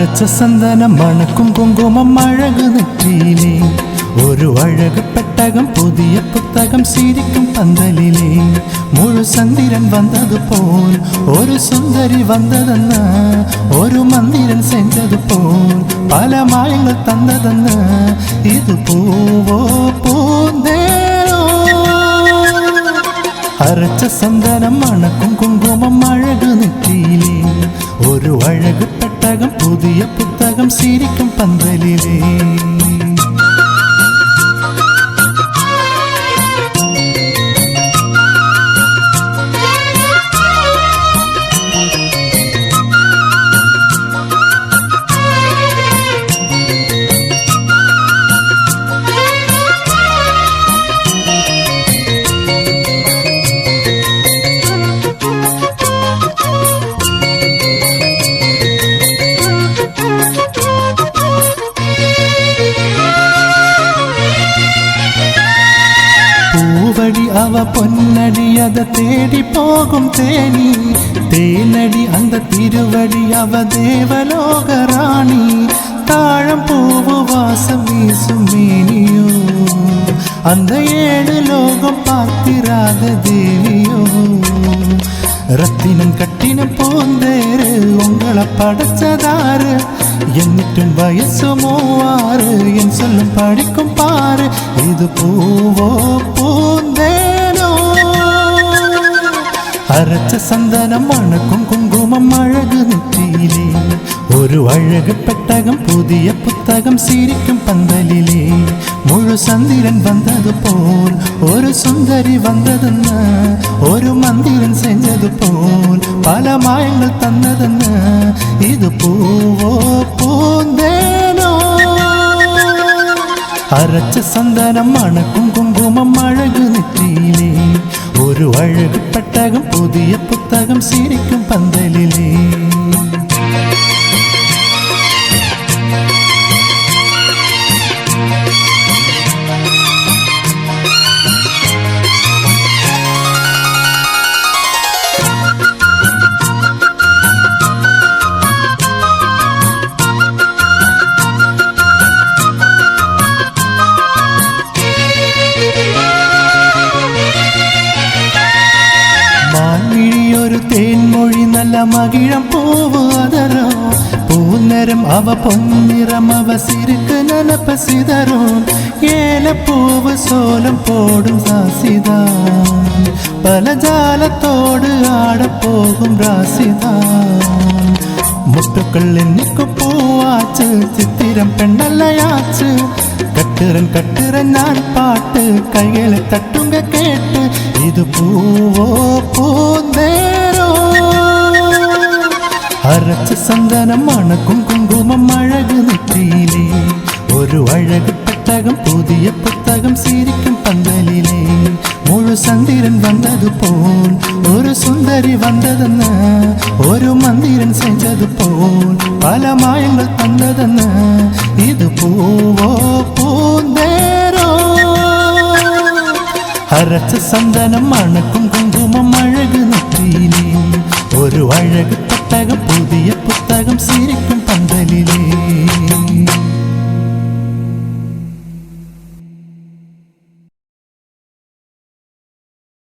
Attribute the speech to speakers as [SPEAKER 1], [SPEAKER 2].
[SPEAKER 1] അരച്ച സന്തനം മണക്കും കുങ്കുമം അഴകു നെറ്റിയിലേ ഒരു അഴക് പെട്ടകം പുതിയ പുസ്തകം സിരിക്കും പന്തലിലേ മുഴുസന്തിരൻ വന്നതുപോൽ ഒരു സുന്ദരി വന്നതെന്ന് ഒരു മന്ദിരൻ സെഞ്ചതുപോൽ പല മായങ്ങൾ തന്നതെന്ന് ഇത് പൂവോ പൂന്തേനോ അരച്ച സന്തനം മണക്കും കുങ്കുമം അഴകു നെറ്റിയിലേ ഒരു അഴക് പെട്ടകം പുതിയ പുസ്തകം സിരിക്കും പന്തലിലേ പൂവടി അവ പൊന്നടി അത തേടി പോകും തേനി തേനടി അന്ത തിരുവടി അവ ദേവലോകറാണി താഴം പൂവ് വാസം വീസും മേനിയോ அந்த ஏழு லோகம் பார்த்திராத தேவியோ ரத்தினம் கட்டினம் போந்தேரு உங்களை படைச்சதாரு എന്നിട്ടും വയസ്സു മൂവാറ് എൻ ചൊല്ലും പഠിക്കും പാറ് ഇത് പൂവോ പൂന്തേനോ അരച്ച സന്തനം മണക്കും കുങ്കുമം അഴകു നെറ്റിയിലേ ഒരു അഴക് പെട്ടകം പുതിയ പുസ്തകം സിരിക്കും പന്തലിലേ മുഴുസന്തിരൻ വന്നതുപോൽ ഒരു സുന്ദരി വന്നതെന്ന് ഒരു മന്ദിരൻ സെഞ്ചതുപോൽ പല മായങ്ങൾ തന്നതെന്ന് ഇത് പൂവോ പൂന്തേനോ അരച്ച സന്തനം മണക്കും കുങ്കുമം അഴകു നെറ്റിയിലേ ഒരു അഴക് പെട്ടകം പുതിയ പുസ്തകം സിരിക്കും പന്തലിലേ ഒരു തേൻമൊഴി നല്ല മകിഴം പൂവ് അതരോ പൂന്നരം അവ പൊന്നിറം അവ സിരുക്ക് നനപ്പ സിതരോ ഏലപ്പൂവ് സോലം പോടും സാസിത പല ജാലത്തോട് ആടപ്പോകും രാസിത മുട്ടുക്കൾ എന്നിക്കു പൂവാച്ച് ചിത്തിരം പെണ്ണല്ലയാച്ച് കട്ടിറൻ കട്ടിറൻ ഞാൻ പാട്ട് കൈകളെ തട്ടുങ്ക കേട്ട് ഇത് പൂവോ പൂന്തേനോ അരച്ച സന്തനം മണക്കും കുങ്കുമം അഴകു നെറ്റിയിലേ ഒരു അഴക് പെട്ടകം പുതിയ പുസ്തകം സിരിക്കും പന്തലിലേ മുഴുസന്തിരൻ വന്നതുപോൽ ഒരു സുന്ദരി വന്നതെന്ന് ഒരു മന്ദിരൻ സെഞ്ചതുപോൽ പല മായങ്ങൾ തന്നതെന്ന് ഇത് പൂവോ പൂന്തേനോ അരച്ച സന്തനം മണക്കും കുങ്കുമം അഴകു നെറ്റിയിലേ ഒരു അഴക് പെട്ടകം പുതിയ പുസ്തകം സിരിക്കും പന്തലിലേ